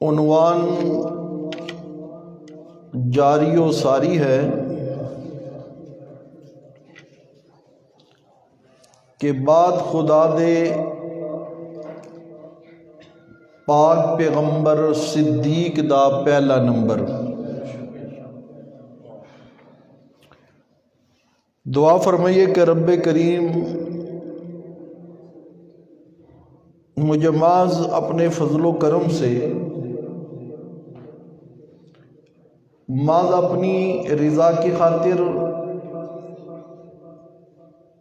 عنوان جاری و ساری ہے کہ بعد خدا دے پاک پیغمبر صدیق دا پہلا نمبر۔ دعا فرمائیے کہ رب کریم مجھے محض اپنے فضل و کرم سے، محض اپنی رضا کی خاطر،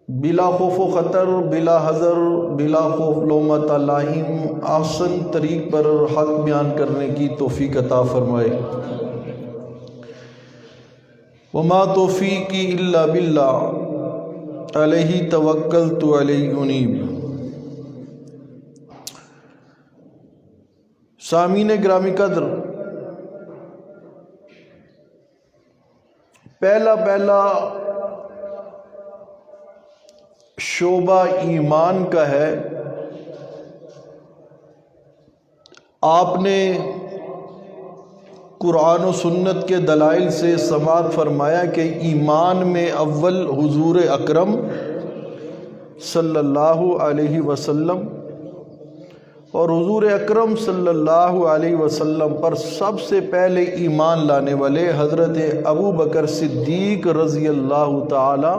بلا خوف و خطر، بلا حذر، بلا خوف لومۃ لائم، احسن طریق پر حق بیان کرنے کی توفیق عطا فرمائے۔ وما توفیقی الا باللہ علیہ توکلت علیہ انیب۔ سامعین گرامی قدر، پہلا شعبہ ایمان کا ہے۔ آپ نے قرآن و سنت کے دلائل سے سماعت فرمایا کہ ایمان میں اول حضور اکرم صلی اللہ علیہ وسلم، اور حضور اکرم صلی اللہ علیہ وسلم پر سب سے پہلے ایمان لانے والے حضرت ابو بکر صدیق رضی اللہ تعالی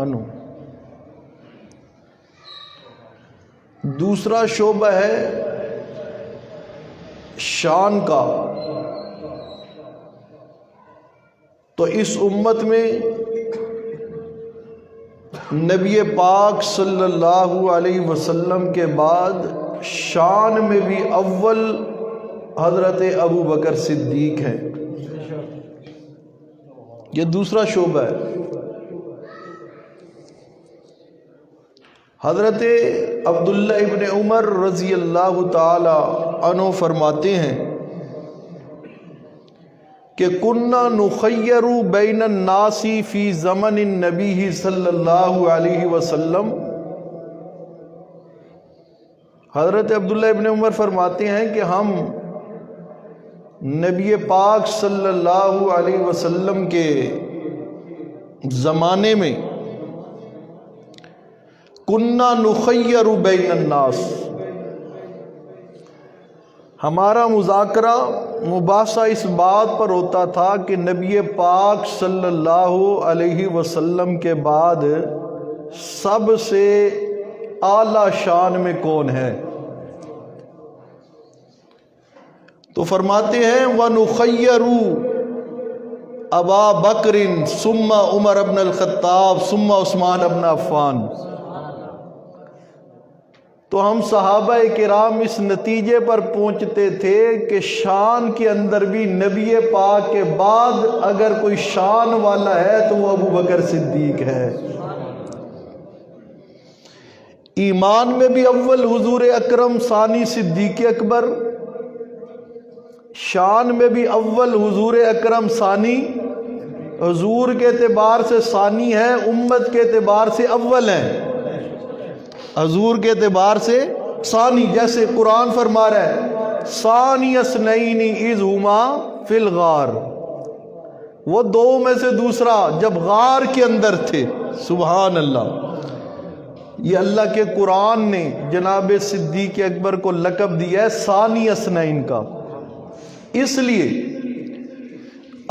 عنہ۔ دوسرا شعبہ ہے شان کا۔ تو اس امت میں نبی پاک صلی اللہ علیہ وسلم کے بعد شان میں بھی اول حضرت ابو بکر صدیق ہیں۔ یہ دوسرا شعبہ ہے۔ حضرت عبداللہ ابن عمر رضی اللہ تعالی عنہ فرماتے ہیں کہ کننا نخیر بین الناس فی زمن النبی صلی اللہ علیہ وسلم۔ حضرت عبداللہ ابن عمر فرماتے ہیں کہ ہم نبی پاک صلی اللہ علیہ وسلم کے زمانے میں کننا نخیر بین الناس، ہمارا مذاکرہ مباحثہ اس بات پر ہوتا تھا کہ نبی پاک صلی اللہ علیہ وسلم کے بعد سب سے اعلیٰ شان میں کون ہے؟ تو فرماتے ہیں وَنُخَيَّرُ ابا بکر ثم عمر بن الخطاب ثم عثمان بن عفان۔ تو ہم صحابہ کرام اس نتیجے پر پہنچتے تھے کہ شان کے اندر بھی نبی پاک کے بعد اگر کوئی شان والا ہے تو وہ ابو بکر صدیق ہے۔ ایمان میں بھی اول حضور اکرم، ثانی صدیق اکبر۔ شان میں بھی اول حضور اکرم، ثانی حضور کے اعتبار سے ثانی ہے، امت کے اعتبار سے اول ہیں۔ حضور کے اعتبار سے ثانی، جیسے قرآن فرما رہا ہے ثانی اثنین اذ ہما فی الغار، وہ دو میں سے دوسرا جب غار کے اندر تھے۔ سبحان اللہ! یہ اللہ کے قرآن نے جناب صدیق اکبر کو لقب دیا ہے ثانی اثنین کا۔ اس لیے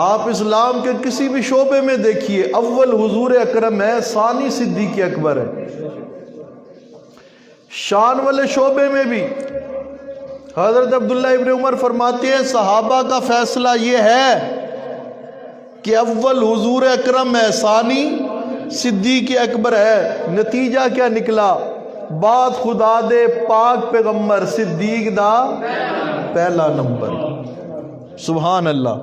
آپ اسلام کے کسی بھی شعبے میں دیکھیے، اول حضور اکرم ہے، ثانی صدیق اکبر ہے۔ شان والے شعبے میں بھی حضرت عبداللہ ابن عمر فرماتے ہیں صحابہ کا فیصلہ یہ ہے کہ اول حضور اکرم ہے، ثانی صدیق اکبر ہے۔ نتیجہ کیا نکلا؟ بعد خدا دے پاک پیغمبر صدیق دا پہلا نمبر۔ سبحان اللہ!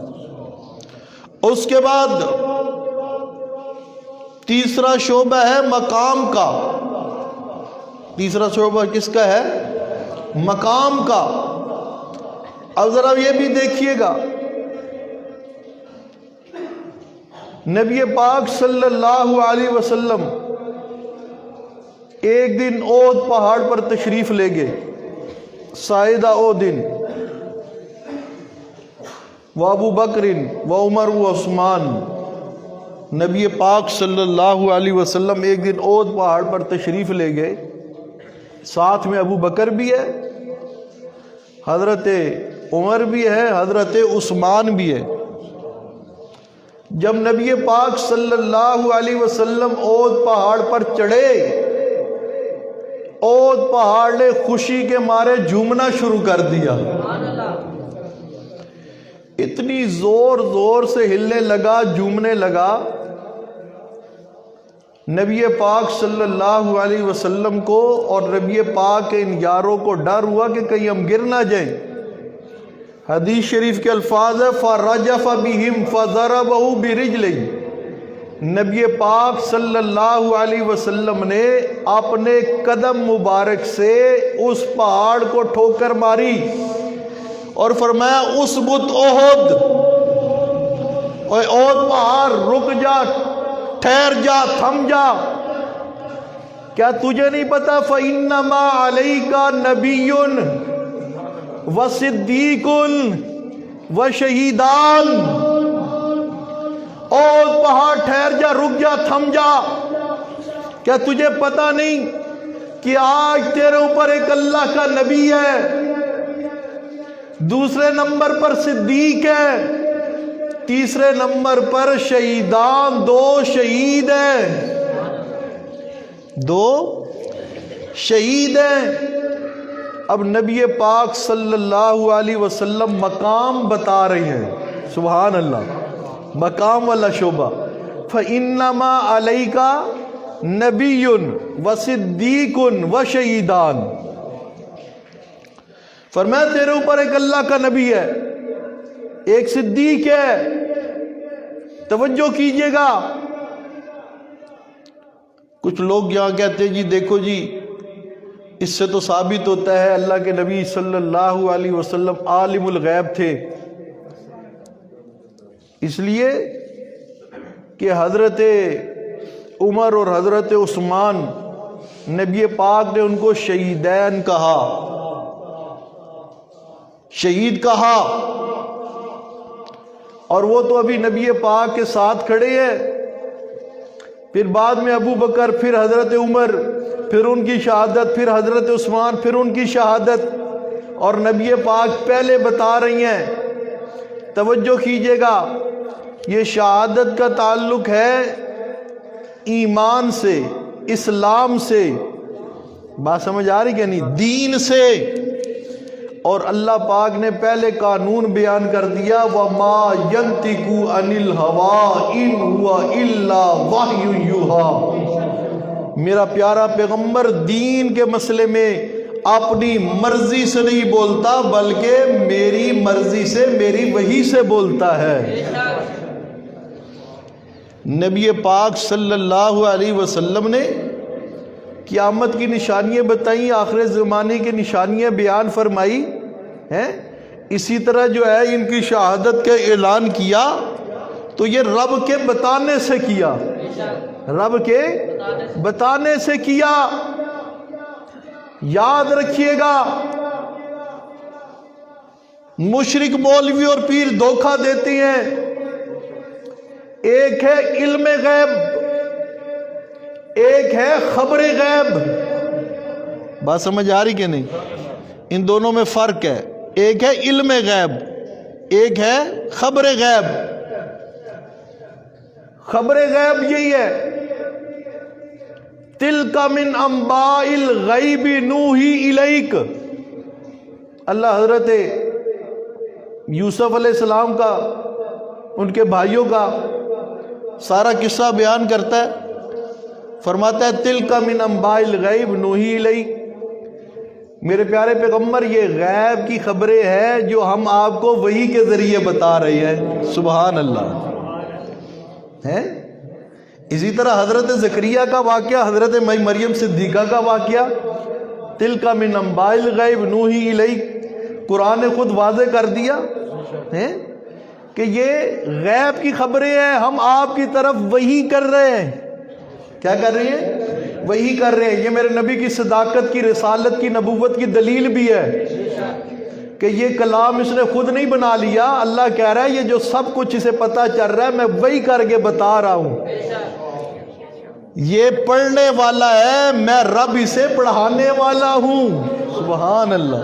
اس کے بعد تیسرا شعبہ ہے مقام کا۔ تیسرا شعبہ کس کا ہے؟ مقام کا۔ اب ذرا یہ بھی دیکھیے گا، نبی پاک صلی اللہ علیہ وسلم ایک دن احد پہاڑ پر تشریف لے گئے، سائدہ او دن و ابو بکر و عمر و عثمان. نبی پاک صلی اللہ علیہ وسلم ایک دن اود پہاڑ پر تشریف لے گئے. ساتھ میں ابو بکر بھی ہے، حضرت عمر بھی ہے، حضرت عثمان بھی ہے. جب نبی پاک صلی اللہ علیہ وسلم اود پہاڑ پر چڑھے، اود پہاڑ نے خوشی کے مارے جھومنا شروع کر دیا. اتنی زور زور سے ہلنے لگا، جھومنے لگا. نبی پاک صلی اللہ علیہ وسلم کو اور نبی پاک کے ان یاروں کو ڈر ہوا کہ کہیں ہم گر نہ جائیں. حدیث شریف کے الفاظ ہے فَرَجَفَ بِهِمْ فَضَرَبَهُ بِرِجْلِهِ. نبی پاک صلی اللہ علیہ وسلم نے اپنے قدم مبارک سے اس پہاڑ کو ٹھوکر ماری اور فرمایا اسبت احد، اے احد پہاڑ رک جا، ٹھہر جا، تھم جا. کیا تجھے نہیں پتا فَإِنَّمَا عَلَيْكَ نَبِيٌّ وَصِدِّيقٌ وَشَهِيدَانٌ. احد پہاڑ ٹھہر جا، رک جا، تھم جا. کیا تجھے پتا نہیں کہ آج تیرے اوپر ایک اللہ کا نبی ہے، دوسرے نمبر پر صدیق ہے، تیسرے نمبر پر شہیدان، 2 شہید ہیں، 2 شہید ہیں. اب نبی پاک صلی اللہ علیہ وسلم مقام بتا رہے ہیں. سبحان اللہ، مقام والا شعبہ. فَإِنَّمَا عَلَيْكَ نَبِيٌّ وَصِدِّيقٌ وَشَهِيدَانٌ. فرمایا تیرے اوپر ایک اللہ کا نبی ہے، ایک صدیق ہے. توجہ کیجئے گا. کچھ لوگ یہاں کہتے ہیں جی دیکھو جی اس سے تو ثابت ہوتا ہے اللہ کے نبی صلی اللہ علیہ وسلم عالم الغیب تھے، اس لیے کہ حضرت عمر اور حضرت عثمان نبی پاک نے ان کو شہیدین کہا، شہید کہا. اور وہ تو ابھی نبی پاک کے ساتھ کھڑے ہیں. پھر بعد میں ابو بکر، پھر حضرت عمر، پھر ان کی شہادت، پھر حضرت عثمان، پھر ان کی شہادت، اور نبی پاک پہلے بتا رہی ہیں. توجہ کیجئے گا، یہ شہادت کا تعلق ہے ایمان سے، اسلام سے. بات سمجھ آ رہی کہ نہیں؟ دین سے. اور اللہ پاک نے پہلے قانون بیان کر دیا وَمَا يَنْتِقُ عَنِ الْهَوَىٰ إِنْ هُوَ إِلَّا وَحْيٌ يُوحَىٰ. میرا پیارا پیغمبر دین کے مسئلے میں اپنی مرضی سے نہیں بولتا بلکہ میری مرضی سے، میری وحی سے بولتا ہے. نبی پاک صلی اللہ علیہ وسلم نے قیامت کی نشانیاں بتائیں، آخر زمانے کی نشانیاں بیان فرمائی ہیں. اسی طرح جو ہے ان کی شہادت کا اعلان کیا تو یہ رب کے بتانے سے کیا، رب کے بتانے سے کیا. یاد رکھیے گا مشرک مولوی اور پیر دھوکہ دیتے ہیں. ایک ہے علم غیب، ایک ہے خبر غیب. بات سمجھ آ رہی کہ نہیں؟ ان دونوں میں فرق ہے. ایک ہے علم غیب، ایک ہے خبر غیب. خبر غیب یہی ہے تِلْکَ مِنْ أَنْبَاءِ الْغَیْبِ نُوحِی إِلَیْکَ. اللہ حضرت یوسف علیہ السلام کا، ان کے بھائیوں کا سارا قصہ بیان کرتا ہے. فرماتا ہے تِلْکَ مِنْ أَنْبَاءِ الْغَیْبِ نُوحِی إِلَیْکَ. میرے پیارے پیغمبر یہ غیب کی خبریں ہیں جو ہم آپ کو وحی کے ذریعے بتا رہے ہیں. سبحان اللہ ہے. اسی طرح حضرت زکریا کا واقعہ، حضرت مریم صدیقہ کا واقعہ تِلْکَ مِنْ أَنْبَاءِ الْغَیْبِ نُوحِی إِلَیْکَ. قرآن نے خود واضح کر دیا ہے کہ یہ غیب کی خبریں ہیں، ہم آپ کی طرف وحی کر رہے ہیں. کیا کر رہے ہیں؟ وحی کر رہے ہیں. یہ میرے نبی کی صداقت کی، رسالت کی، نبوت کی دلیل بھی ہے. کہ یہ کلام اس نے خود نہیں بنا لیا، اللہ کہہ رہا ہے یہ جو سب کچھ اسے پتہ چل رہا ہے میں وہی کر کے بتا رہا ہوں، یہ پڑھنے والا ہے، میں رب اسے پڑھانے والا ہوں۔ سبحان اللہ،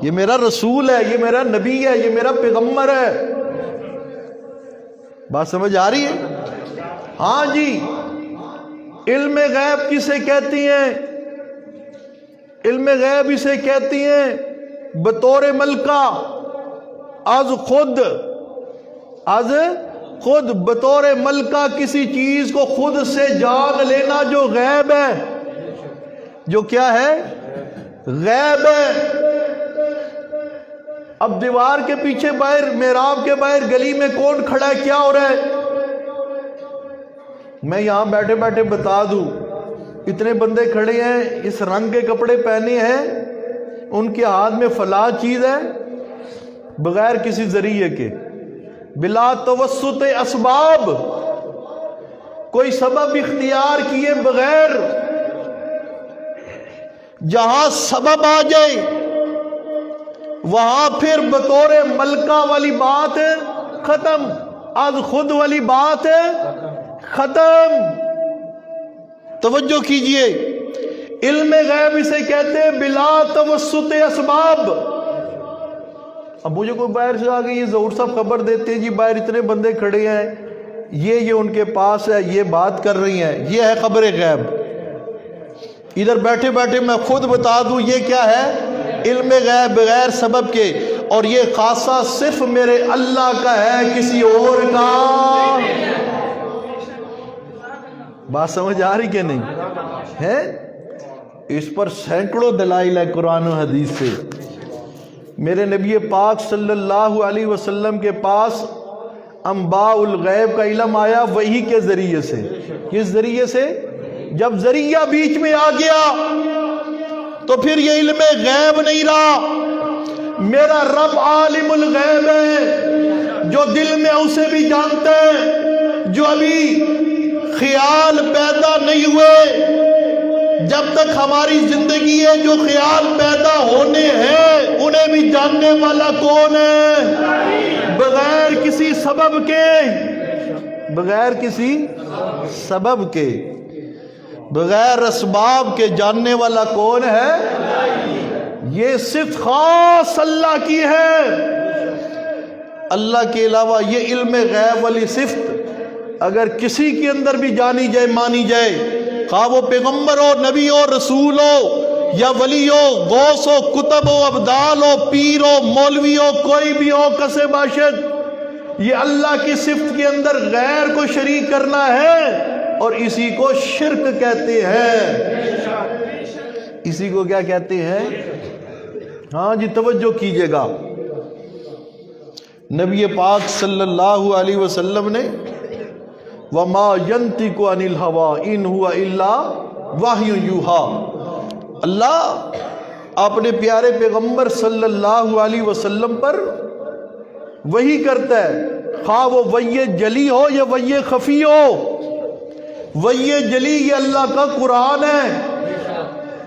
یہ میرا رسول ہے، یہ میرا نبی ہے، یہ میرا پیغمبر ہے۔ بات سمجھ آ رہی ہے؟ ہاں جی، علم غیب کسے کہتی ہیں؟ علم غیب اسے کہتی ہیں بطور ملکہ، از خود بطور ملکہ کسی چیز کو خود سے جان لینا جو غیب ہے، جو کیا ہے؟ غیب ہے۔ اب دیوار کے پیچھے باہر، محراب کے باہر گلی میں کون کھڑا ہے، کیا ہو رہا ہے؟ میں یہاں بیٹھے بیٹھے بتا دوں، اتنے بندے کھڑے ہیں، اس رنگ کے کپڑے پہنے ہیں، ان کے ہاتھ میں فلاں چیز ہے، بغیر کسی ذریعے کے، بلا توسط اسباب، کوئی سبب اختیار کیے بغیر، جہاں سبب آ جائے وہاں پھر بطور ملکہ والی بات ختم، از خود والی بات ختم۔ توجہ کیجئے، علم غیب اسے کہتے ہیں بلا توسط اسباب۔ اب مجھے کوئی باہر سے آگے یہ ظہور صاحب خبر دیتے ہیں جی باہر اتنے بندے کھڑے ہیں، یہ ان کے پاس ہے، یہ بات کر رہی ہیں، یہ ہے خبر غیب۔ ادھر بیٹھے بیٹھے میں خود بتا دوں یہ کیا ہے؟ علم غیب بغیر سبب کے، اور یہ خاصہ صرف میرے اللہ کا ہے، کسی اور کا۔ بات سمجھ آ رہی کہ نہیں ہے؟ اس پر سینکڑوں دلائل ہے قرآن و حدیث سے۔ میرے نبی پاک صلی اللہ علیہ وسلم کے پاس انباء الغیب کا علم آیا وحی کے ذریعے سے۔ کس ذریعے سے؟ جب ذریعہ بیچ میں آ گیا تو پھر یہ علم غیب نہیں رہا۔ میرا رب عالم الغیب ہے، جو دل میں اسے بھی جانتا ہے، جو ابھی خیال پیدا نہیں ہوئے، جب تک ہماری زندگی ہے جو خیال پیدا ہونے ہیں انہیں بھی جاننے والا کون ہے؟ بغیر کسی سبب کے، بغیر کسی سبب کے، بغیر اسباب کے جاننے والا کون ہے؟ یہ صرف خاص اللہ کی ہے۔ اللہ کے علاوہ یہ علم غیب والی صفت اگر کسی کے اندر بھی جانی جائے، مانی جائے، خواہ وہ پیغمبر ہو، نبی ہو، رسول ہو، یا ولی ہو، غوث ہو، کتب ہو، ابدال ہو، پیر ہو، مولوی ہو، کوئی بھی ہو، کس باشد، یہ اللہ کی صفت کے اندر غیر کو شریک کرنا ہے، اور اسی کو شرک کہتے ہیں۔ اسی کو کیا کہتے ہیں؟ ہاں جی توجہ کیجئے گا، نبی پاک صلی اللہ علیہ وسلم نے وَمَا يَنْتِقُ عَنِ الْهَوَىٰ إِنْ هُوَ إِلَّا وَحْيٌ يُوحَىٰ، اللہ اپنے پیارے پیغمبر صلی اللہ علیہ وسلم پر وحی کرتا ہے، خواہ وہ وحی جلی ہو یا وحی خفی ہو۔ وحی جلی یہ اللہ کا قرآن ہے،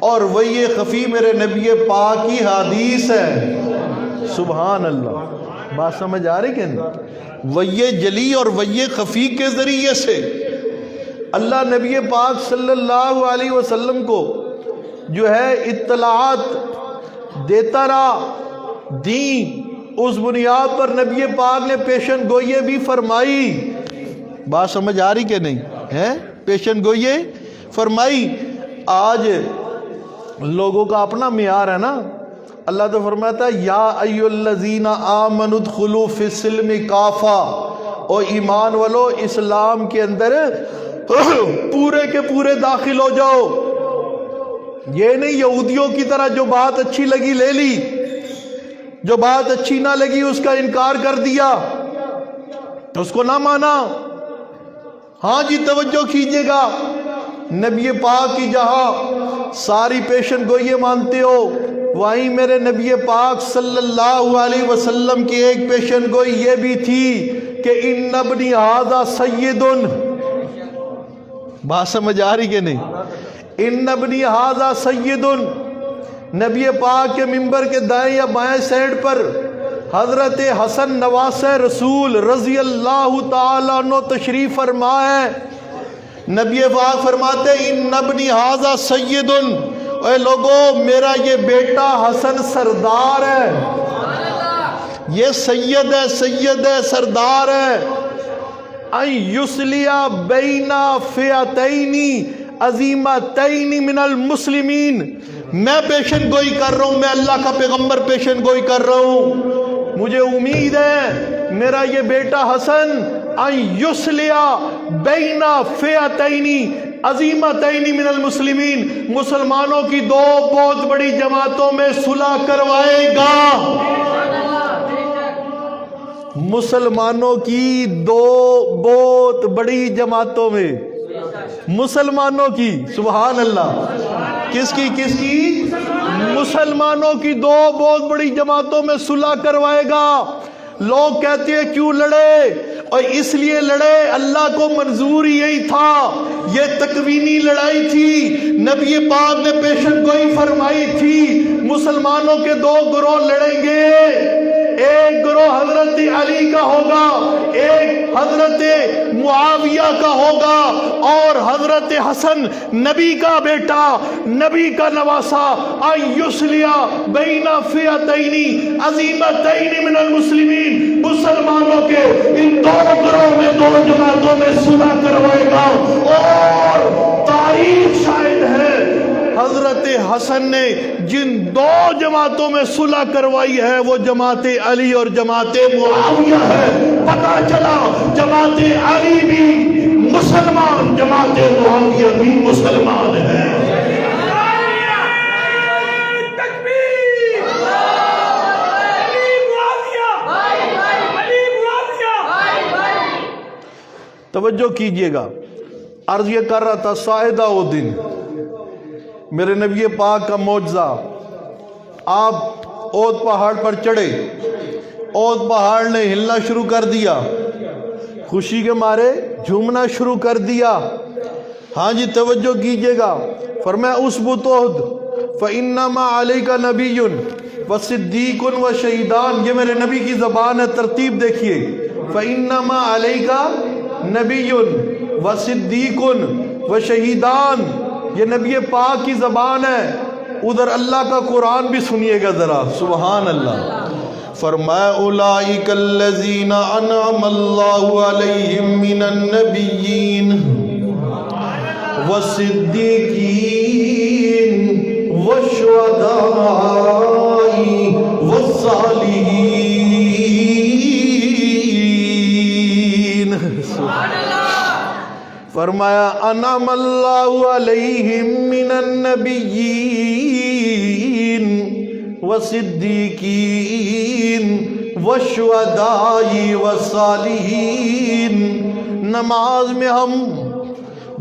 اور وحی خفی میرے نبی پاک کی حدیث ہے۔ سبحان اللہ، بات سمجھ آ رہی کہ نہیں؟ وحی جلی اور وحی خفی کے ذریعے سے اللہ نبی پاک صلی اللہ علیہ وسلم کو جو ہے اطلاعات دیتا رہا، دین اس بنیاد پر نبی پاک نے پیشن گوئی بھی فرمائی۔ بات سمجھ آ رہی کہ نہیں ہے؟ پیشن گوئی فرمائی۔ آج لوگوں کا اپنا معیار ہے نا، اللہ تو فرماتا ہے یا ایھا الذین آمنوا ادخلوا فی السلم کافہ، او ایمان والو اسلام کے اندر پورے کے پورے داخل ہو جاؤ۔ یہ نہیں یہودیوں کی طرح جو بات اچھی لگی لے لی، جو بات اچھی نہ لگی اس کا انکار کر دیا، اس کو نہ مانا۔ ہاں جی توجہ کیجئے گا، نبی پاک کی جہاں ساری پیشن گوئی مانتے ہو، وہیں میرے نبی پاک صلی اللہ علیہ وسلم کی ایک پیشن گوئی یہ بھی تھی کہ ان ابنی ھذا سید۔ بات سمجھ آ رہی کہ نہیں؟ ان ابنی ھذا سید، نبی پاک کے منبر کے دائیں یا بائیں سائڈ پر حضرت حسن نواسہ رسول رضی اللہ تعالیٰ عنہ تشریف فرما ہے۔ نبی پاک فرماتے ان ابنی ھذا سید، اے لوگو میرا یہ بیٹا حسن سردار ہے، یہ سید ہے، سید ہے، سردار ہے۔ ان یصلیا بین فئتین عظیمتین من المسلمین، میں پیشن گوئی کر رہا ہوں، میں اللہ کا پیغمبر پیشن گوئی کر رہا ہوں، مجھے امید ہے میرا یہ بیٹا حسن ان یصلیا بین فئتین عظیمتین من المسلمین، مسلمانوں کی دو بہت بڑی جماعتوں میں صلح کروائے گا۔ مسلمانوں کی دو بہت بڑی جماعتوں میں، مسلمانوں کی، سبحان اللہ، کس کی مسلمانوں کی دو بہت بڑی جماعتوں میں صلح کروائے گا۔ لوگ کہتے ہیں کیوں لڑے، اور اس لیے لڑے اللہ کو منظور یہی تھا، یہ تکوینی لڑائی تھی، نبی پاک نے پیشن گوئی فرمائی تھی مسلمانوں کے دو گروہ لڑیں گے، ایک گروہ حضرت علی کا ہوگا، ایک حضرت معاویہ کا ہوگا، اور حضرت حسن نبی کا بیٹا، نبی کا نواسا، ان یصلیا بین فئتین عظیمتین من المسلمین، مسلمانوں کے ان دو گروہ میں، دو جماعتوں میں صلح کروائے گا۔ اور تاریخ شاہد ہے حضرت حسن نے جن دو جماعتوں میں صلح کروائی ہے وہ جماعت علی اور جماعت معاویہ ہے۔ پتہ چلا جماعت علی بھی مسلمان، جماعت معاویہ بھی مسلمان ہے۔ توجہ کیجئے گا، عرض یہ کر رہا تھا سائدہ وہ دن میرے نبی پاک کا معجزہ، آپ اود پہاڑ پر چڑھے، اود پہاڑ نے ہلنا شروع کر دیا، خوشی کے مارے جھومنا شروع کر دیا۔ ہاں جی توجہ کیجئے گا، فرمایا اسبت احد فإنما علیک نبی وصدیق وشہیدان، یہ میرے نبی کی زبان ہے، ترتیب دیکھیے، فإنما علیک نبی وصدیق وشہیدان، یہ نبی پاک کی زبان ہے۔ ادھر اللہ کا قرآن بھی سنیے گا ذرا، سبحان اللہ۔ فرمایا اولئک الذین انعم اللہ علیہم من النبیین والصدیقین والشہداء والصالحین۔ فرمایا انعم اللہ علیہم من النبیین والصدیقین والشہداء والصالحین۔ نماز میں ہم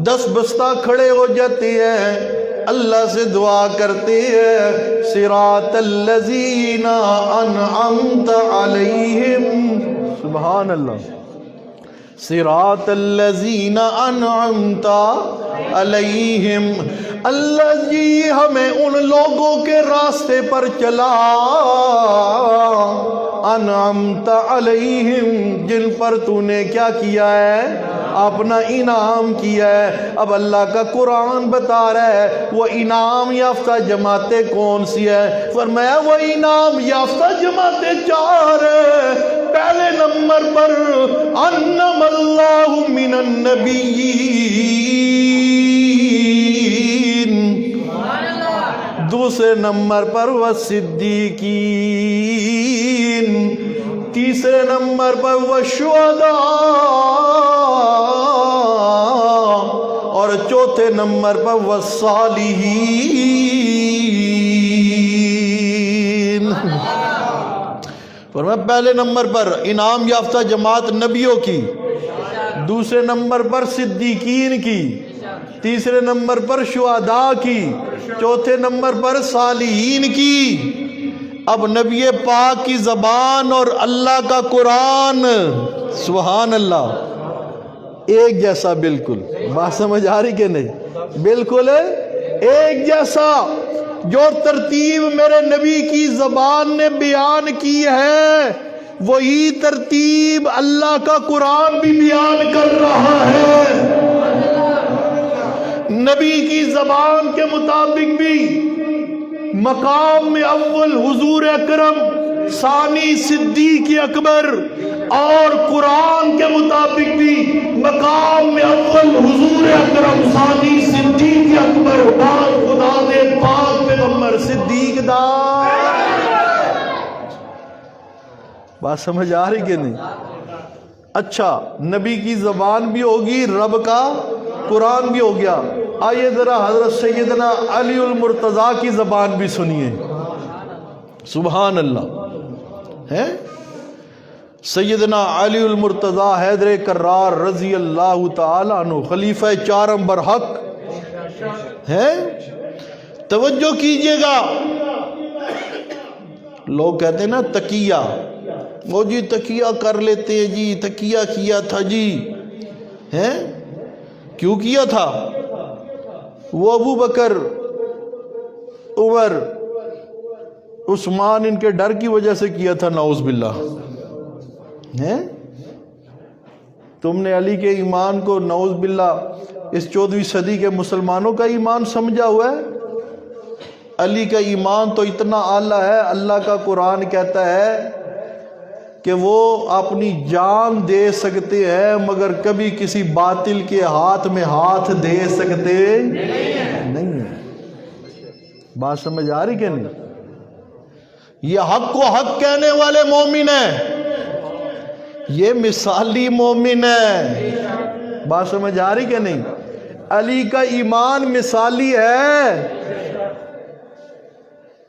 10 بستہ کھڑے ہو جاتے ہیں، اللہ سے دعا کرتے ہیں صراط الذین انعمت علیہم، سبحان اللہ، صراط الذین انعمت علیہم، اللہ جی ہمیں ان لوگوں کے راستے پر چلا، انعمت علیہم، جن پر تو نے کیا کیا ہے، اپنا انعام کیا ہے۔ اب اللہ کا قرآن بتا رہا ہے وہ انعام یافتہ جماعتیں کون سی ہے، فرمایا وہ انعام یافتہ جماعتیں 4 ہیں۔ پہلے نمبر پر انعم اللہ من النبیین، دوسرے نمبر پر والصدیقین، تیسرے نمبر پر والشہداء، اور چوتھے نمبر پر والصالحین۔ فرمایا پہلے نمبر پر انعام یافتہ جماعت نبیوں کی، دوسرے نمبر پر صدیقین کی، تیسرے نمبر پر شہداء کی، چوتھے نمبر پر صالحین کی۔ اب نبی پاک کی زبان اور اللہ کا قرآن، سبحان اللہ، ایک جیسا، بالکل بات سمجھ آ رہی کہ نہیں، بالکل ایک جیسا۔ جو ترتیب میرے نبی کی زبان نے بیان کی ہے وہی ترتیب اللہ کا قرآن بھی بیان کر رہا ہے۔ نبی کی زبان کے مطابق بھی مقام میں اول حضور اکرم، ثانی صدیق اکبر، اور قرآن کے مطابق بھی مقام میں اول حضور اکرم، ثانی صدیق اکبر، بعد خدا دے پاک پیغمبر صدیق دا۔ بات سمجھ آ رہی کہ نہیں؟ اچھا، نبی کی زبان بھی ہوگی، رب کا قرآن بھی ہو گیا۔ آئیے ذرا حضرت سیدنا علی المرتضیٰ کی زبان بھی سنیے۔ سبحان اللہ ہے۔ سیدنا علی المرتضیٰ حیدر کرار رضی اللہ تعالی عنہ، خلیفہ چارم برحق ہے۔ توجہ کیجئے گا، لوگ کہتے ہیں نا تقیہ، وہ جی تقیہ کر لیتے ہیں جی، تقیہ کیا تھا جی، ہیں کیوں کیا تھا؟ وہ ابو بکر، عمر، عثمان ان کے ڈر کی وجہ سے کیا تھا، نعوذ باللہ۔ ہیں تم نے علی کے ایمان کو نعوذ باللہ اس 14ویں صدی کے مسلمانوں کا ایمان سمجھا ہوا ہے؟ علی کا ایمان تو اتنا اعلیٰ ہے، اللہ کا قرآن کہتا ہے کہ وہ اپنی جان دے سکتے ہیں مگر کبھی کسی باطل کے ہاتھ میں ہاتھ دے سکتے نہیں ہیں۔ بات سمجھ آ رہی کہ نہیں؟ یہ حق کو حق کہنے والے مومن ہیں، یہ مثالی مومن ہے۔ بات سمجھ آ رہی کہ نہیں؟ علی کا ایمان مثالی ہے،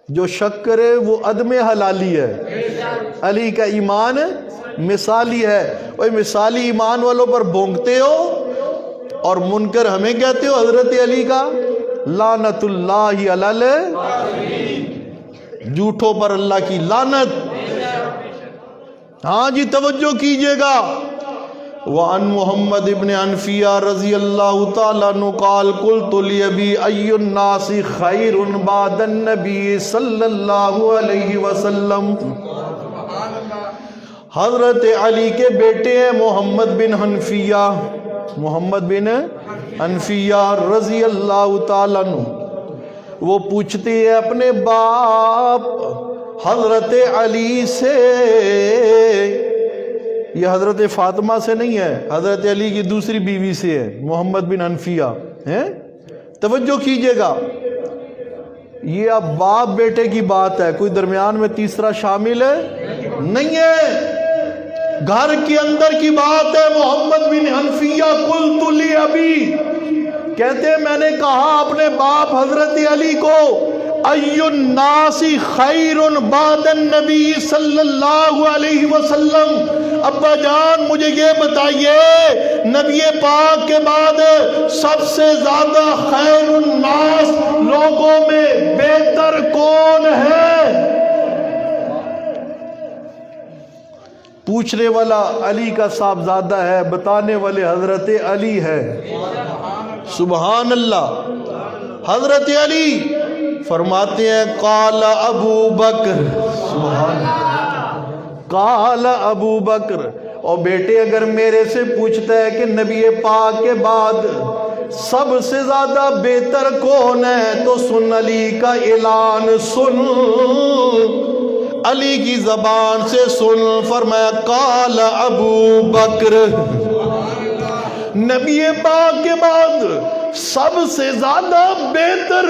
جو شک کرے وہ عدم حلالی ہے۔ علی کا ایمان مثالی ہے۔ وہ مثالی ایمان والوں پر بھونکتے ہو اور منکر ہمیں کہتے ہو حضرت علی کا لعنت اللہ علیہ، جھوٹوں پر اللہ کی لعنت۔ ہاں جی توجہ کیجئے گا۔ وعن محمد ابن عنفیہ رضی اللہ تعالیٰ عنہ قال قلت لأبی ای الناس خیر بعد النبی صلی اللہ علیہ وسلم۔ حضرت علی کے بیٹے ہیں محمد بن حنفیہ، محمد بن حنفیہ رضی اللہ تعالیٰ عنہ، وہ پوچھتے ہیں اپنے باپ حضرت علی سے، یہ حضرت فاطمہ سے نہیں ہے، حضرت علی کی دوسری بیوی سے ہے، محمد بن حنفیہ ہے۔ توجہ کیجئے گا، یہ اب باپ بیٹے کی بات ہے، کوئی درمیان میں تیسرا شامل ہے نہیں ہے، گھر کے اندر کی بات ہے۔ محمد بن حنفیہ قلت لأبی، کہتے ہیں میں نے کہا اپنے باپ حضرت علی کو، ای الناس خیر بعد النبی صلی اللہ علیہ وسلم، ابا جان مجھے یہ بتائیے نبی پاک کے بعد سب سے زیادہ خیر الناس لوگوں میں بہتر کون ہے؟ پوچھنے والا علی کا صاحبزادہ ہے، بتانے والے حضرت علی ہے۔ سبحان اللہ۔ حضرت علی فرماتے ہیں قال ابو بکر، سبحان اللہ، قال ابو بکر، اور بیٹے اگر میرے سے پوچھتا ہے کہ نبی پاک کے بعد سب سے زیادہ بہتر کون ہے تو سن علی کا اعلان سن، علی کی زبان سے سن۔ فرمایا قال ابو بکر، نبی پاک کے بعد سب سے زیادہ بہتر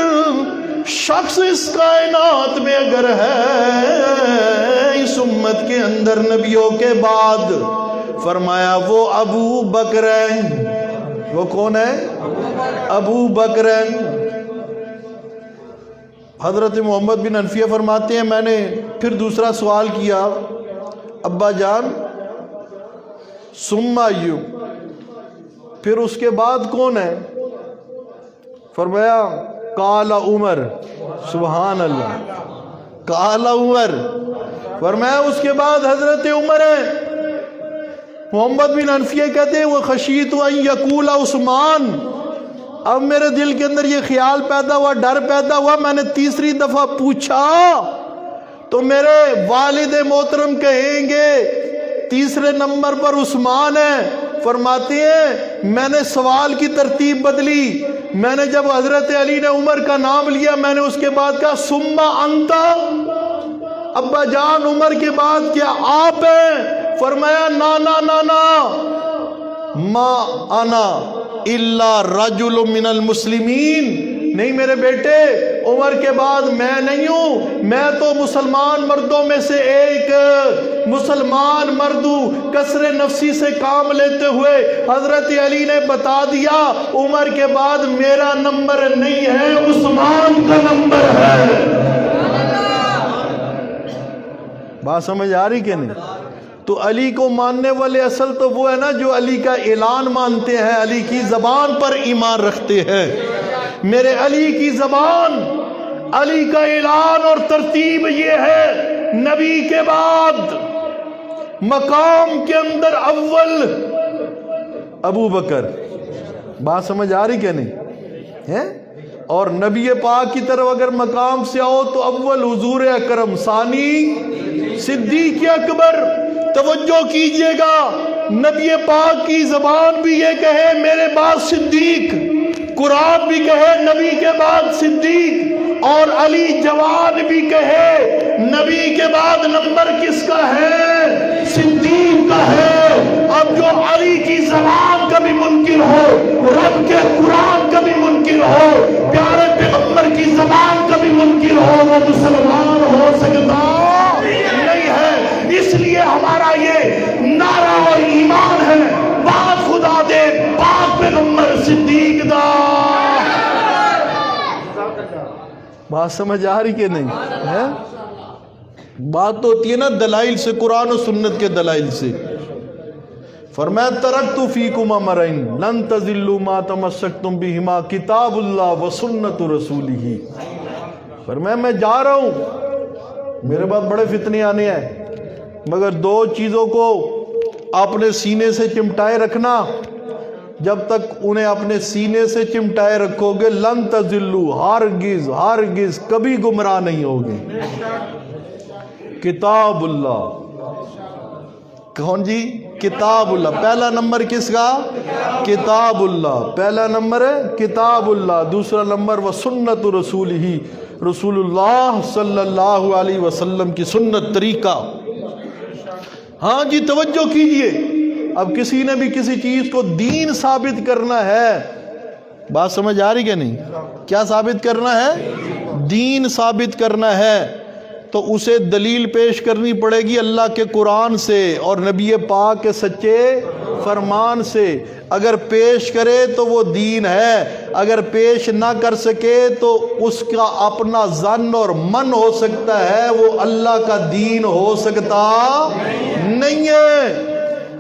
شخص اس کائنات میں اگر ہے اس امت کے اندر نبیوں کے بعد، فرمایا وہ ابو بکر ہے۔ وہ کون ہے؟ ابو بکر ہے۔ حضرت محمد بن حنفیہ فرماتے ہیں میں نے پھر دوسرا سوال کیا، ابا جان ثم ایو، پھر اس کے بعد کون ہے؟ فرمایا قال عمر، سبحان اللہ، قال عمر، فرمایا اس کے بعد حضرت عمر ہے۔ محمد بن حنفیہ کہتے ہیں وہ خشیت ان یقول عثمان، اب میرے دل کے اندر یہ خیال پیدا ہوا، ڈر پیدا ہوا، میں نے تیسری دفعہ پوچھا تو میرے والد محترم کہیں گے تیسرے نمبر پر عثمان ہے۔ فرماتے ہیں میں نے سوال کی ترتیب بدلی، میں نے جب حضرت علی نے عمر کا نام لیا میں نے اس کے بعد کہا ثم انت، ابا جان عمر کے بعد کیا آپ ہیں؟ فرمایا نا نا نا نا، ما انا الا رجل من المسلمین، نہیں میرے بیٹے عمر کے بعد میں نہیں ہوں، میں تو مسلمان مردوں میں سے ایک مسلمان مرد ہوں۔ کسر نفسی سے کام لیتے ہوئے حضرت علی نے بتا دیا عمر کے بعد میرا نمبر نہیں ہے، عثمان کا نمبر ہے۔ بات سمجھ آ رہی کہ نہیں؟ تو علی کو ماننے والے اصل تو وہ ہے نا جو علی کا اعلان مانتے ہیں، علی کی زبان پر ایمان رکھتے ہیں۔ میرے علی کی زبان، علی کا اعلان اور ترتیب یہ ہے، نبی کے بعد مقام کے اندر اول ابو بکر۔ بات سمجھ آ رہی کہ نہیں ہے؟ اور نبی پاک کی طرف اگر مقام سے آؤ تو اول حضور اکرم، ثانی صدیق اکبر۔ توجہ کیجئے گا، نبی پاک کی زبان بھی یہ کہے میرے بعد صدیق، قرآن بھی کہے نبی کے بعد صدیق، اور علی جوان بھی کہے نبی کے بعد نمبر کس کا ہے؟ صدیق کا ہے۔ اب جو علی کی زبان کا بھی منکر ہو، رب کے قرآن کا بھی منکر ہو، پیارے پیغمبر کی زبان کا بھی منکر ہو، وہ مسلمان ہو سکتا نہیں ہے۔ اس لیے ہمارا یہ نعرہ اور ایمان ہے، بات خدا دے پاک پیغمبر صدیق دا۔ بات سمجھ آ رہی کہ نہیں ہے؟ بات تو ہوتی ہے نا دلائل سے، قرآن و سنت کے دلائل سے۔ فرمایا ترکت فیکم امرین لن تضلوا ما تمسکتم بہما کتاب اللہ و سنت رسولہ۔ فرمایا میں جا رہا ہوں، میرے بعد بڑے فتنے آنے ہیں، مگر دو چیزوں کو اپنے سینے سے چمٹائے رکھنا، جب تک انہیں اپنے سینے سے چمٹائے رکھو گے لن تضلوا، ہرگز ہرگز کبھی گمراہ نہیں ہوگے۔ کتاب اللہ، کون جی؟ کتاب اللہ۔ پہلا نمبر کس کا؟ کتاب اللہ، پہلا نمبر ہے کتاب اللہ، دوسرا نمبر و سنت رسول ہی، رسول اللہ صلی اللہ علیہ وسلم کی سنت، طریقہ۔ ہاں جی توجہ کیجئے، اب کسی نے بھی کسی چیز کو دین ثابت کرنا ہے، بات سمجھ آ رہی کہ نہیں؟ کیا ثابت کرنا ہے؟ دین ثابت کرنا ہے تو اسے دلیل پیش کرنی پڑے گی اللہ کے قرآن سے اور نبی پاک کے سچے فرمان سے۔ اگر پیش کرے تو وہ دین ہے، اگر پیش نہ کر سکے تو اس کا اپنا ظن اور من ہو سکتا ہے، وہ اللہ کا دین ہو سکتا نہیں ہے۔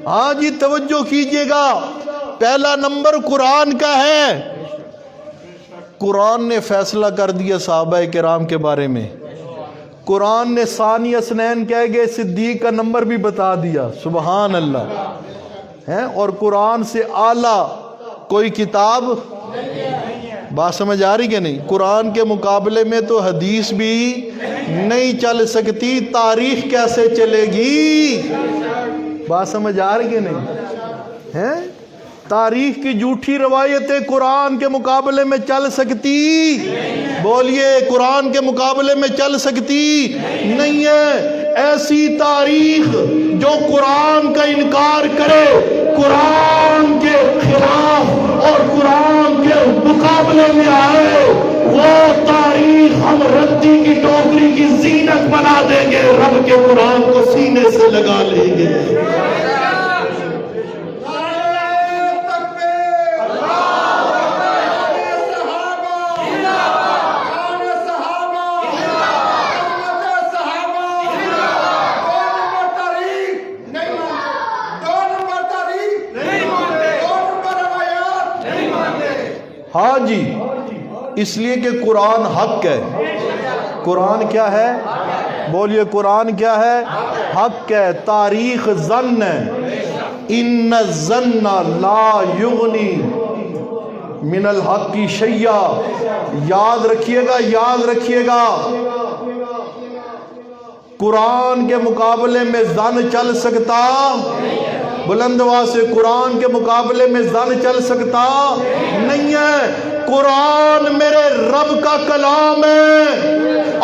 ہاں جی توجہ کیجئے گا، پہلا نمبر قرآن کا ہے۔ قرآن نے فیصلہ کر دیا صحابہ کرام کے بارے میں، قرآن نے ثانی اثنین کہہ گئے، صدیق کا نمبر بھی بتا دیا، سبحان اللہ ہے۔ اور قرآن سے اعلیٰ کوئی کتاب، بات سمجھ آ رہی کہ نہیں؟ قرآن کے مقابلے میں تو حدیث بھی نہیں چل سکتی، تاریخ کیسے چلے گی؟ بات سمجھ آ رہی کہ نہیں ہے؟ تاریخ کی جھوٹی روایتیں قرآن کے مقابلے میں چل سکتی؟ بولیے قرآن کے مقابلے میں چل سکتی نہیں ہے۔ ایسی تاریخ جو قرآن کا انکار کرے، قرآن کے خلاف اور قرآن کے مقابلے میں آئے، وہ تاریخ ہم ردی کی ٹوکری کی زینت بنا دیں گے، رب کے قرآن کو سینے سے لگا لیں گے۔ ہاں جی، اس لیے کہ قرآن حق ہے۔ قرآن کیا ہے؟ بولیے قرآن کیا ہے؟ حق ہے۔ تاریخ ظن ہے، ان الظن لا یغنی من الحق شیئا، یاد رکھیے گا، یاد رکھیے گا، قرآن کے مقابلے میں زن چل سکتا، بلند آواز سے قرآن کے مقابلے میں زن چل سکتا نہیں ہے۔ قرآن میرے رب کا کلام ہے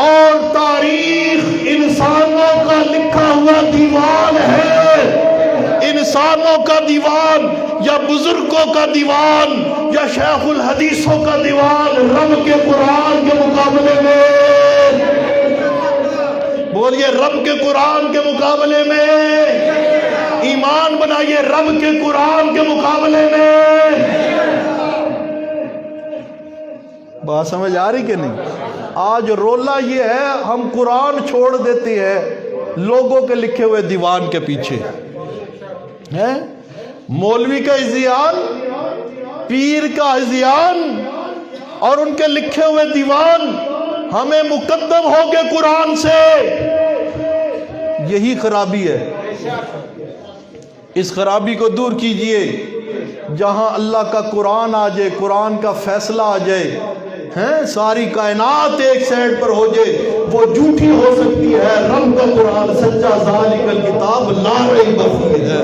اور تاریخ انسانوں کا لکھا ہوا دیوان ہے، انسانوں کا دیوان یا بزرگوں کا دیوان یا شیخ الحدیثوں کا دیوان رب کے قرآن کے مقابلے میں، بولیے رب کے قرآن کے مقابلے میں، ایمان بنائیے رب کے قرآن کے مقابلے میں۔ بات سمجھ آ رہی کہ نہیں؟ آج رولا یہ ہے ہم قرآن چھوڑ دیتے ہیں لوگوں کے لکھے ہوئے دیوان کے پیچھے، ہیں مولوی کا ازیان، پیر کا ازیان اور ان کے لکھے ہوئے دیوان، ہمیں مقدم ہو کے قرآن سے، یہی خرابی ہے۔ اس خرابی کو دور کیجئے، جہاں اللہ کا قرآن آ جائے، قرآن کا فیصلہ آ جائے، ہیں ساری کائنات ایک سائڈ پر ہو جائے، وہ جھوٹی ہو سکتی ہے، رب کا قرآن سچا، ذالک الکتاب لا ریب فیہ ہے۔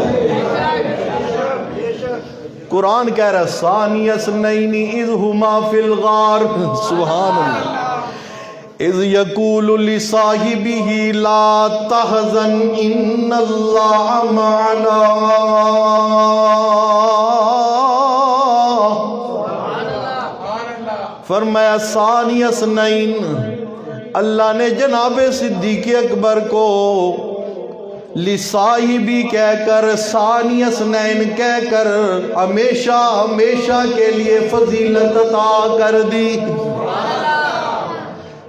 قرآن کہہ رہا ہے ثانی اثنین اذ ہما فی الغار، سبحان اللہ، اذ یقول لصاحبہ لا تحزن ان اللہ معنا، فرمایا ثانی اثنین، اللہ نے جناب صدیق اکبر کو لصاحبی کہہ کر، ثانی اثنین کہہ کر ہمیشہ ہمیشہ کے لیے فضیلت عطا کر دی،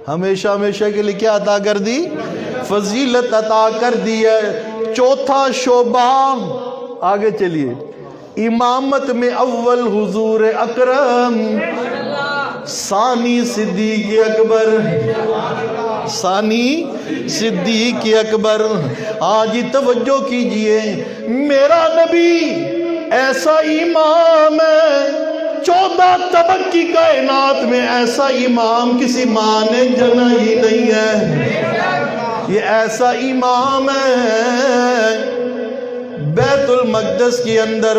ہمیشہ ہمیشہ کے لیے کیا عطا کر دی؟ فضیلت عطا کر دی ہے۔ چوتھا شعبہ، آگے چلیے، امامت میں اول حضور اکرم، ثانی صدیق اکبر، ثانی صدیق اکبر۔ آج توجہ کیجئے، میرا نبی ایسا امام ہے، 14 طبق کی کائنات میں ایسا امام کسی ماں نے جنا ہی نہیں ہے، یہ ایسا امام ہے۔ بیت المقدس کے اندر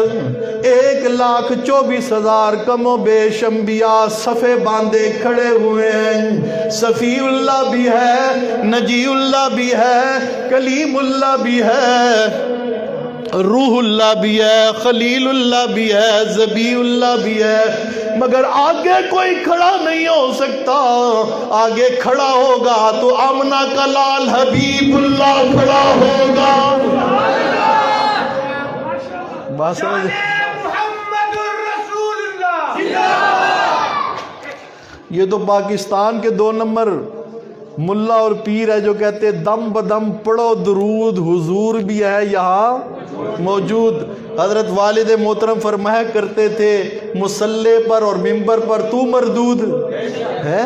1,24,000 کم و بیش انبیاء صفے باندھے کھڑے ہوئے ہیں، صفی اللہ بھی ہے، نجی اللہ بھی ہے، کلیم اللہ بھی ہے، روح اللہ بھی ہے، خلیل اللہ بھی ہے، ذبیح اللہ بھی ہے، مگر آگے کوئی کھڑا نہیں ہو سکتا۔ آگے کھڑا ہوگا تو آمنہ کا لال حبیب اللہ کھڑا ہوگا۔ بات سمجھ، محمد الرسول اللہ۔ یہ تو پاکستان کے 2 نمبر ملا اور پیر ہے جو کہتے ہیں دم بدم پڑھو درود، حضور بھی ہے یہاں موجود۔ حضرت والد محترم فرمایا کرتے تھے مصلی پر اور ممبر پر تو مردود ہے،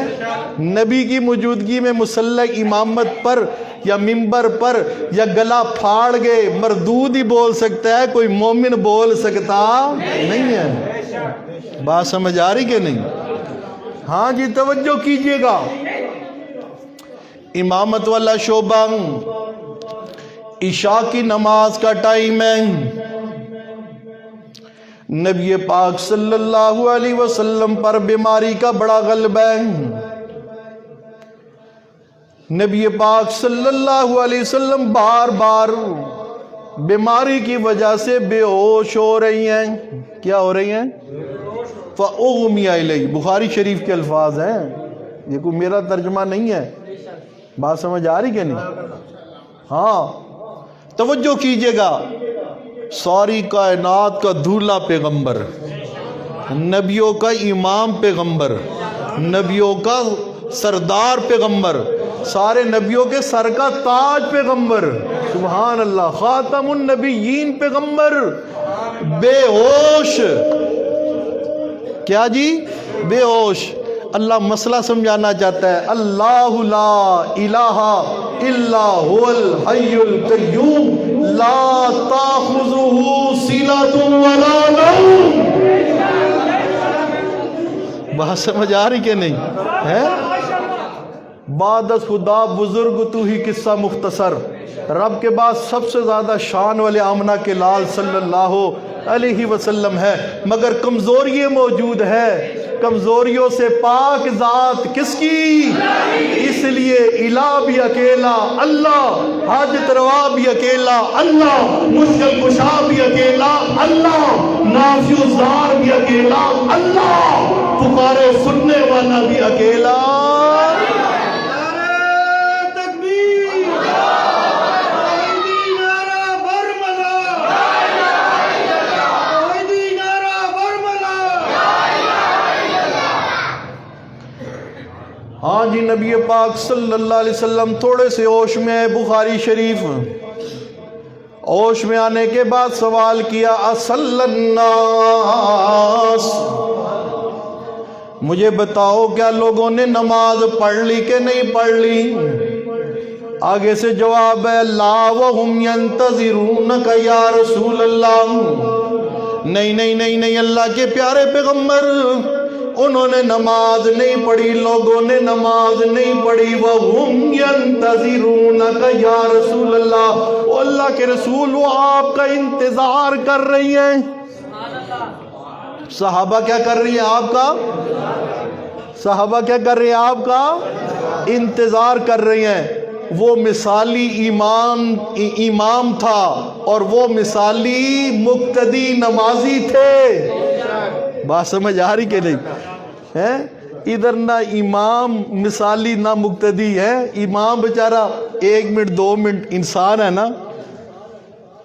نبی کی موجودگی میں مصلی امامت پر یا ممبر پر یا گلا پھاڑ گئے مردود ہی بول سکتا ہے، کوئی مومن بول سکتا نہیں ہے۔ بات سمجھ آ رہی کہ نہیں؟ ہاں جی توجہ کیجئے گا، امامت والا شعبہ، عشاء کی نماز کا ٹائم ہے، نبی پاک صلی اللہ علیہ وسلم پر بیماری کا بڑا غلبہ ہے، نبی پاک صلی اللہ علیہ وسلم بار بار بیماری کی وجہ سے بے ہوش ہو رہی ہیں۔ کیا ہو رہی ہیں؟ فَأُغْمِيَ إِلَيْهِ، بخاری شریف کے الفاظ ہیں، یہ کوئی میرا ترجمہ نہیں ہے۔ بات سمجھ آ رہی کہ نہیں؟ ہاں توجہ کیجئے گا، ساری کائنات کا دھولا پیغمبر، نبیوں کا امام پیغمبر، نبیوں کا سردار پیغمبر، سارے نبیوں کے سر کا تاج پیغمبر، سبحان اللہ، خاتم النبیین پیغمبر، بے ہوش، کیا جی؟ بے ہوش۔ اللہ مسئلہ سمجھانا چاہتا ہے، اللہ لا الہ الا هو الحی القیوم لا تاخذہ سنۃ ولا نوم، بات سمجھ آ رہی کہ نہیں ہے؟ بعد از خدا بزرگ تو ہی قصہ مختصر، رب کے بعد سب سے زیادہ شان والے آمنہ کے لال صلی اللہ علیہ وسلم ہے، مگر کمزوری موجود ہے، کمزوریوں سے پاک ذات کس کی؟ اس لیے الہ بھی اکیلا اللہ، حاجت روا بھی اکیلا اللہ، مشکل کشا بھی اکیلا اللہ، نافع الزار بھی اکیلا اللہ، پکارے سننے والا بھی اکیلا۔ ہاں جی، نبی پاک صلی اللہ علیہ وسلم تھوڑے سے ہوش میں ہے۔ بخاری شریف، ہوش میں آنے کے بعد سوال کیا، اصل الناس، مجھے بتاؤ کیا لوگوں نے نماز پڑھ لی کہ نہیں پڑھ لی؟ آگے سے جواب ہے، لا وہم ینتظرونک یا رسول اللہ، نہیں نہیں نہیں نہیں اللہ کے پیارے پیغمبر، انہوں نے نماز نہیں پڑھی، لوگوں نے نماز نہیں پڑھی۔ وَهُمْ يَنْتَظِرُونَكَ یا رسول اللہ، وہ اللہ کے رسول وہ آپ کا انتظار کر رہی ہیں۔ صحابہ کیا کر رہی ہیں آپ کا؟ صحابہ کیا کر رہی ہیں آپ کا؟ انتظار کر رہی ہیں۔ وہ مثالی امام تھا اور وہ مثالی مقتدی نمازی تھے۔ بات سمجھ آ رہی کہ نہیں ہے؟ ادھر نہ امام مثالی نہ مقتدی ہے، امام بیچارہ 1 منٹ 2 منٹ انسان ہے نا،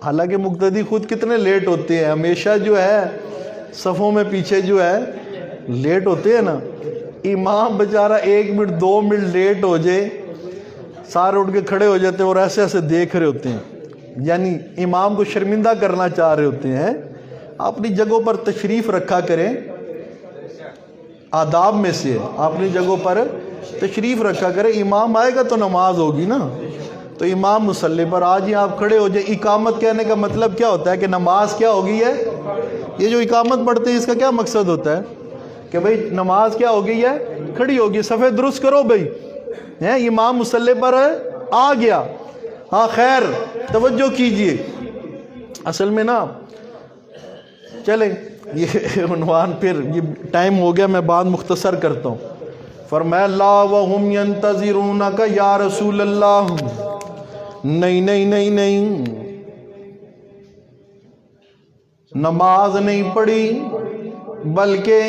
حالانکہ مقتدی خود کتنے لیٹ ہوتے ہیں، ہمیشہ جو ہے صفوں میں پیچھے جو ہے لیٹ ہوتے ہیں نا، امام بیچارہ 1 منٹ 2 منٹ لیٹ ہو جائے سارے اٹھ کے کھڑے ہو جاتے ہیں اور ایسے ایسے دیکھ رہے ہوتے ہیں، یعنی امام کو شرمندہ کرنا چاہ رہے ہوتے ہیں۔ اپنی جگہوں پر تشریف رکھا کریں، آداب میں سے اپنی جگہوں پر تشریف رکھا کریں، امام آئے گا تو نماز ہوگی نا، تو امام مصلی پر آج ہی آپ کھڑے ہو جائیں۔ اقامت کہنے کا مطلب کیا ہوتا ہے کہ نماز کیا ہوگی ہے؟ یہ جو اقامت پڑھتے ہیں اس کا کیا مقصد ہوتا ہے کہ بھئی نماز کیا ہو گئی ہے؟ کھڑی ہوگی، صفحے درست کرو بھئی، امام مصلی پر آ گیا۔ ہاں خیر، توجہ کیجئے، اصل میں نا چلیں یہ عنوان پھر یہ ٹائم ہو گیا، میں بات مختصر کرتا ہوں۔ فرمایا لا وہم ینتظرونک یا رسول اللہ، نہیں نہیں نہیں نہیں، نماز نہیں پڑھی بلکہ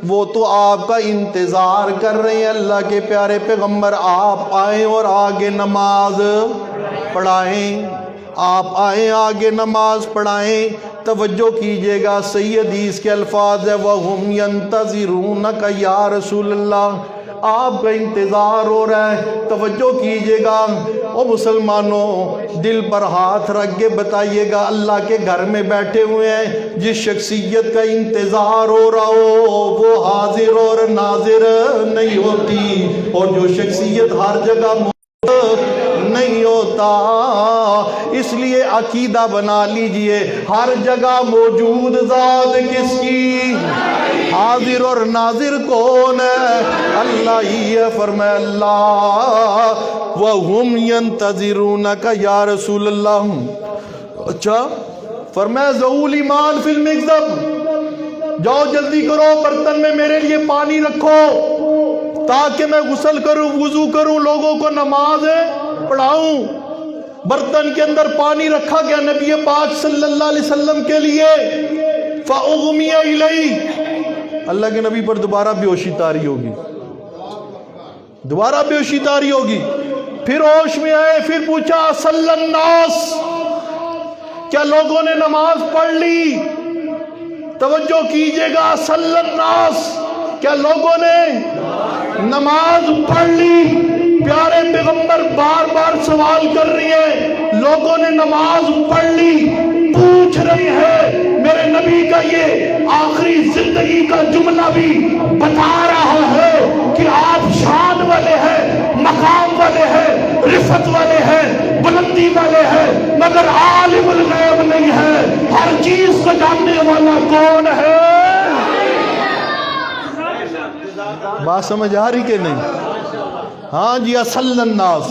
وہ تو آپ کا انتظار کر رہے ہیں، اللہ کے پیارے پیغمبر آپ آئیں اور آگے نماز پڑھائیں، آپ آئیں آگے نماز پڑھائیں۔ توجہ کیجئے گا، صحیح حدیث کے الفاظ ہے وَهُمْ يَنْتَظِرُونَكَ یا رسول اللہ، آپ کا انتظار ہو رہا ہے۔ توجہ کیجئے گا، او مسلمانوں دل پر ہاتھ رکھ کے بتائیے گا، اللہ کے گھر میں بیٹھے ہوئے ہیں، جس شخصیت کا انتظار ہو رہا ہو وہ حاضر اور ناظر نہیں ہوتی، اور جو شخصیت ہر جگہ نہیں ہوتا، اس لیے عقیدہ بنا لیجئے، ہر جگہ موجود ذات کس کی؟ حاضر اور ناظر کون ہے؟ اللہ ہی ہے۔ فرمایا اللہ وَهُمْ يَنْتَظِرُونَكَ یا رسول اللہ۔ اچھا، فرمایا ذَوُّ الْإِيمَانِ فِي الْمِغْزَبِ، جاؤ جلدی کرو، برتن میں میرے لیے پانی رکھو تاکہ میں غسل کروں، وضو کروں، لوگوں کو نماز پڑھاؤں۔ برتن کے اندر پانی رکھا گیا نبی پاک صلی اللہ علیہ وسلم کے لیے، فَأُغْمِيَ إِلَيْهِ، اللہ کے نبی پر دوبارہ بیہوشی طاری ہوگی، دوبارہ بیہوشی طاری ہوگی، پھر ہوش میں آئے، پھر پوچھا صلی الناس، کیا لوگوں نے نماز پڑھ لی؟ توجہ کیجئے گا، صلی الناس، کیا لوگوں نے نماز پڑھ لی؟ پیارے پیغمبر بار بار سوال کر رہی ہے، لوگوں نے نماز پڑھ لی، پوچھ رہی ہے۔ میرے نبی کا یہ آخری زندگی کا جملہ بھی بتا رہا ہے کہ آپ شان والے ہیں، مقام والے ہیں، رفعت والے ہیں، بلندی والے ہیں، مگر عالم الغیب نہیں ہے، ہر چیز کو جاننے والا کون ہے؟ بات سمجھ آ رہی کہ نہیں؟ ہاں جی اصل الناس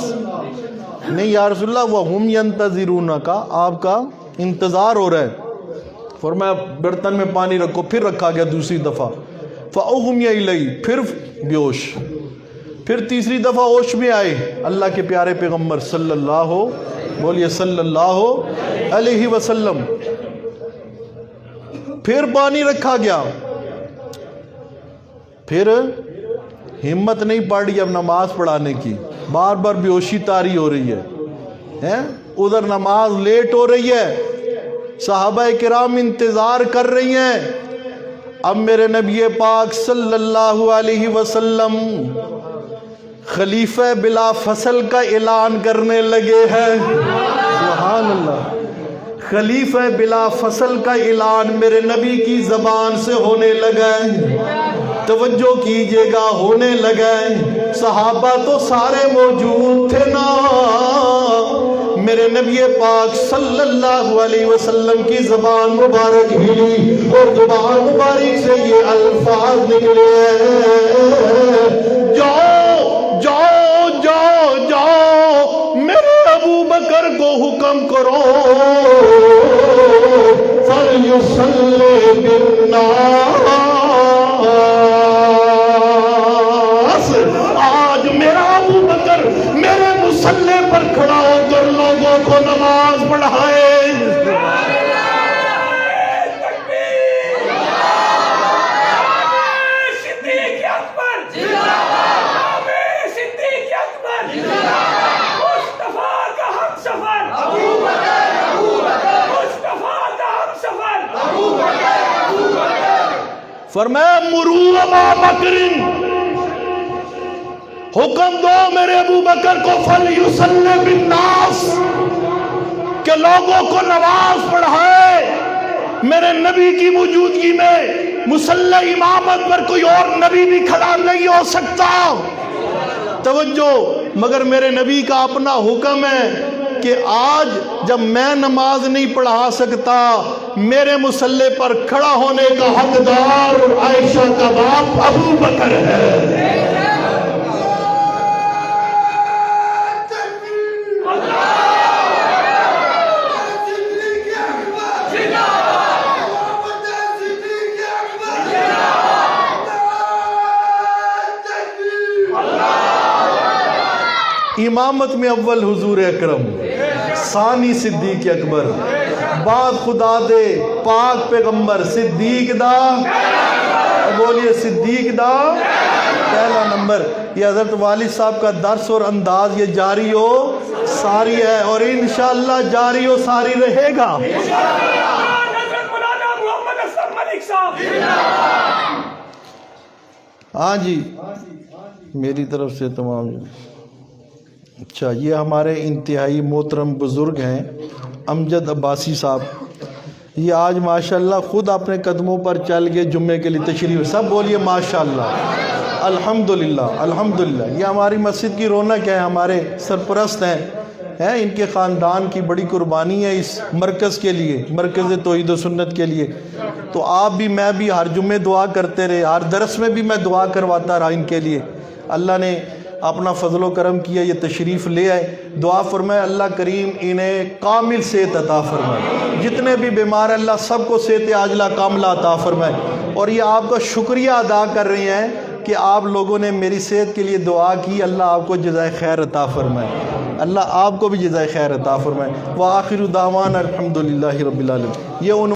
نہیں یا رسول اللہ وَهُمْ يَنْتَظِرُونَ کا آپ کا انتظار ہو رہا ہے۔ فرمایا برتن میں پانی رکھو، پھر رکھا گیا دوسری دفعہ، فَأُغْمِيَ إِلَيْهِ پھر بیوش، پھر تیسری دفعہ ہوش میں آئے اللہ کے پیارے پیغمبر صلی اللہ بولیے صلی اللہ علیہ وسلم، پھر پانی رکھا گیا، پھر ہمت نہیں پڑ رہی اب نماز پڑھانے کی، بار بار بیہوشی طاری ہو رہی ہے، ادھر نماز لیٹ ہو رہی ہے، صحابہ کرام انتظار کر رہی ہیں۔ اب میرے نبی پاک صلی اللہ علیہ وسلم خلیفہ بلا فصل کا اعلان کرنے لگے ہیں، سبحان اللہ، خلیفہ بلا فصل کا اعلان میرے نبی کی زبان سے ہونے لگا ہے، توجہ کیجئے گا، ہونے لگا ہے۔ صحابہ تو سارے موجود تھے نا، میرے نبی پاک صلی اللہ علیہ وسلم کی زبان مبارک ہلی اور زبان مبارک سے یہ الفاظ نکلے، جاؤ جاؤ جاؤ جاؤ میرے ابو بکر کو حکم کرو فَلْيُصَلِّ بِالنَّاسِ، آج میرا ابو بکر میرے مصلی پر کھڑا ہو کر لوگوں کو نماز پڑھائے۔ فرمایا مرو ابا بکر، حکم دو میرے ابو بکر کو فَلْيُصَلِّ بِالنَّاسِ کہ لوگوں کو نماز پڑھائے۔ میرے نبی کی موجودگی میں مصلی امامت پر کوئی اور نبی بھی کھڑا نہیں ہو سکتا، توجہ، مگر میرے نبی کا اپنا حکم ہے کہ آج جب میں نماز نہیں پڑھا سکتا، میرے مصلی پر کھڑا ہونے کا حقدار عائشہ کا باپ ابو بکر ہے۔ امامت میں اول حضور اکرم، ثانی صدیق اکبر، بعد خدا دے پاک پیغمبر صدیق دا، بولیے صدیق دا پہلا نمبر۔ یہ حضرت والد صاحب کا درس اور انداز یہ جاری ہو ساری ہے اور انشاءاللہ جاری ہو ساری رہے گا۔ ہاں جی میری طرف سے تمام۔ اچھا یہ ہمارے انتہائی محترم بزرگ ہیں امجد عباسی صاحب، یہ آج ماشاءاللہ خود اپنے قدموں پر چل گئے جمعے کے لیے تشریف، سب بولیے ماشاءاللہ، الحمدللہ الحمدللہ۔ یہ ہماری مسجد کی رونق ہے، ہمارے سرپرست ہیں، ان کے خاندان کی بڑی قربانی ہے اس مرکز کے لیے، مرکز توحید و سنت کے لیے۔ تو آپ بھی میں بھی ہر جمعے دعا کرتے رہے، ہر درس میں بھی میں دعا کرواتا رہا ان کے لیے۔ اللہ نے اپنا فضل و کرم کیا، یہ تشریف لے آئے، دعا فرمائے اللہ کریم انہیں کامل صحت عطا فرمائے، جتنے بھی بیمار ہیں اللہ سب کو صحت عاجلہ کاملہ عطا فرمائے۔ اور یہ آپ کا شکریہ ادا کر رہے ہیں کہ آپ لوگوں نے میری صحت کے لیے دعا کی، اللہ آپ کو جزائے خیر عطا فرمائے، اللہ آپ کو بھی جزائے خیر عطا فرمائے۔ وآخر دعوانا الحمدللہ رب العالمین۔ یہ